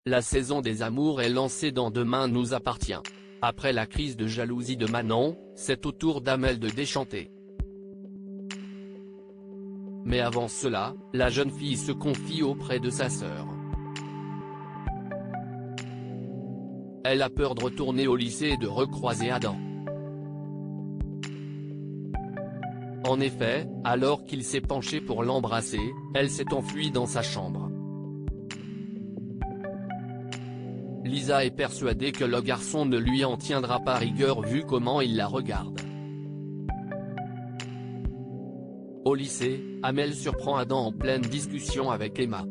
La saison des amours est lancée dans Demain nous appartient. Après la crise de jalousie de Manon, c'est au tour d'Amel de déchanter. Mais avant cela, la jeune fille se confie auprès de sa sœur. Elle a peur de retourner au lycée et de recroiser Adam. En effet, alors qu'il s'est penché pour l'embrasser, elle s'est enfuie dans sa chambre. Lisa est persuadée que le garçon ne lui en tiendra pas rigueur vu comment il la regarde. Au lycée, Amel surprend Adam en pleine discussion avec Emma.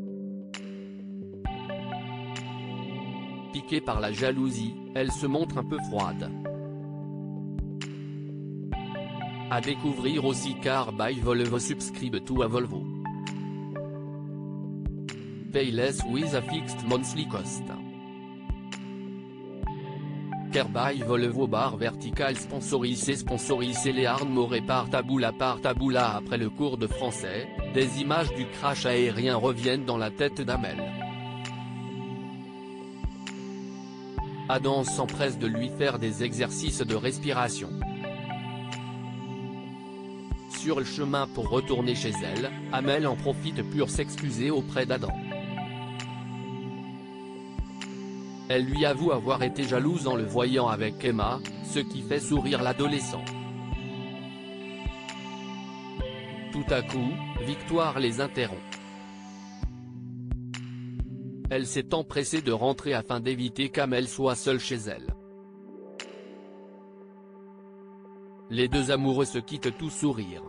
Piquée par la jalousie, elle se montre un peu froide. À découvrir aussi car by Volvo subscribe to a Volvo. Pay less with a fixed monthly cost. Car by Volvo barre vertical sponsorisé Léarn Moré par Taboula après le cours de français, des images du crash aérien reviennent dans la tête d'Amel. Adam s'empresse de lui faire des exercices de respiration. Sur le chemin pour retourner chez elle, Amel en profite pour s'excuser auprès d'Adam. Elle lui avoue avoir été jalouse en le voyant avec Emma, ce qui fait sourire l'adolescent. Tout à coup, Victoire les interrompt. Elle s'est empressée de rentrer afin d'éviter qu'Amel soit seule chez elle. Les deux amoureux se quittent tout sourire.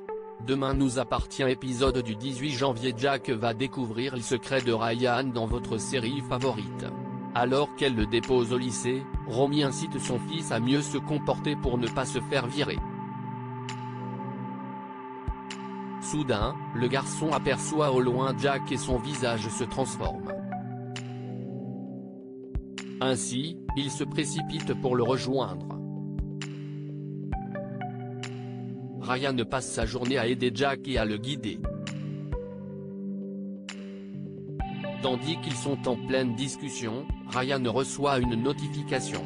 Demain nous appartient épisode du 18 janvier. Jack va découvrir le secret de Ryan dans votre série favorite. Alors qu'elle le dépose au lycée, Romy incite son fils à mieux se comporter pour ne pas se faire virer. Soudain, le garçon aperçoit au loin Jack et son visage se transforme. Ainsi, il se précipite pour le rejoindre. Ryan passe sa journée à aider Jack et à le guider. Tandis qu'ils sont en pleine discussion, Ryan reçoit une notification.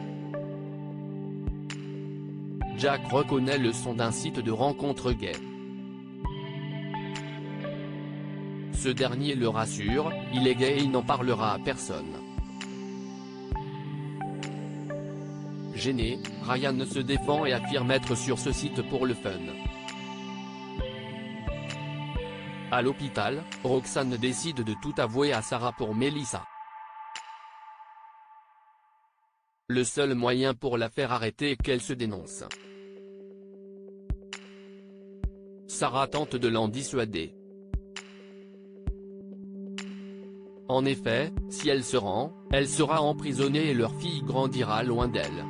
Jack reconnaît le son d'un site de rencontre gay. Ce dernier le rassure, il est gay et il n'en parlera à personne. Gêné, Ryan se défend et affirme être sur ce site pour le fun. À l'hôpital, Roxane décide de tout avouer à Sarah pour Melissa. Le seul moyen pour la faire arrêter est qu'elle se dénonce. Sarah tente de l'en dissuader. En effet, si elle se rend, elle sera emprisonnée et leur fille grandira loin d'elle.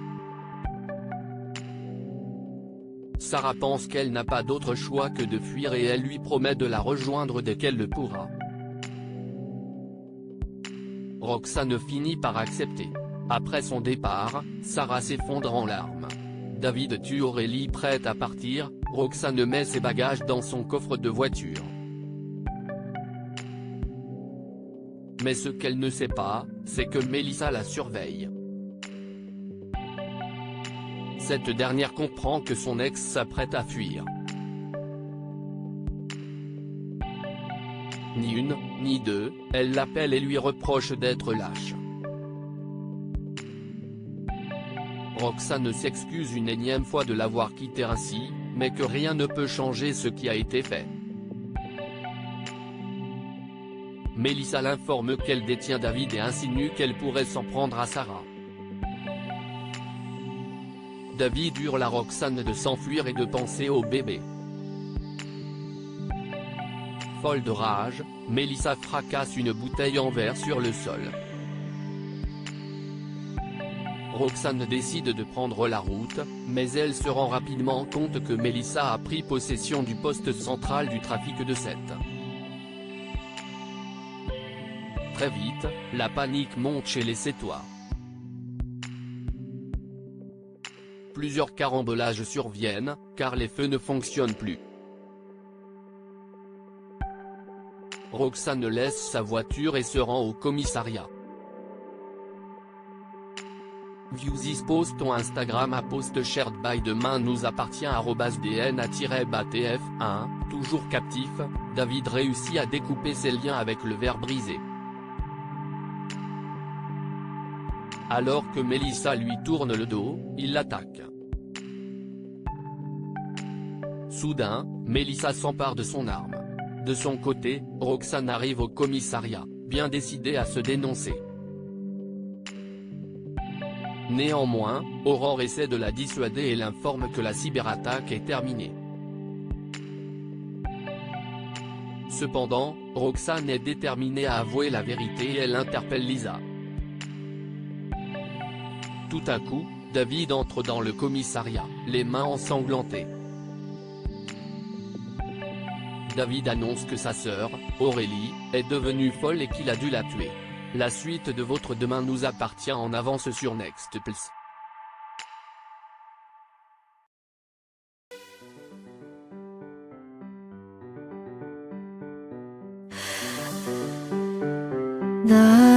Sarah pense qu'elle n'a pas d'autre choix que de fuir et elle lui promet de la rejoindre dès qu'elle le pourra. Roxane finit par accepter. Après son départ, Sarah s'effondre en larmes. David tue Aurélie prête à partir, Roxane met ses bagages dans son coffre de voiture. Mais ce qu'elle ne sait pas, c'est que Melissa la surveille. Cette dernière comprend que son ex s'apprête à fuir. Ni une, ni deux, elle l'appelle et lui reproche d'être lâche. Roxane s'excuse une énième fois de l'avoir quitté ainsi, mais que rien ne peut changer ce qui a été fait. Melissa l'informe qu'elle détient David et insinue qu'elle pourrait s'en prendre à Sarah. David hurle à Roxane de s'enfuir et de penser au bébé. Folle de rage, Melissa fracasse une bouteille en verre sur le sol. Roxane décide de prendre la route, mais elle se rend rapidement compte que Melissa a pris possession du poste central du trafic de Sète. Très vite, la panique monte chez les Sétois. Plusieurs carambolages surviennent, car les feux ne fonctionnent plus. Roxane laisse sa voiture et se rend au commissariat. View this post on Instagram à post shared by demain nous appartient @dna-batf1, toujours captif, David réussit à découper ses liens avec le verre brisé. Alors que Melissa lui tourne le dos, il l'attaque. Soudain, Melissa s'empare de son arme. De son côté, Roxane arrive au commissariat, bien décidée à se dénoncer. Néanmoins, Aurore essaie de la dissuader et l'informe que la cyberattaque est terminée. Cependant, Roxane est déterminée à avouer la vérité et elle interpelle Lisa. Tout à coup, David entre dans le commissariat, les mains ensanglantées. David annonce que sa sœur, Aurélie, est devenue folle et qu'il a dû la tuer. La suite de votre Demain nous appartient en avance sur Next Plus. 나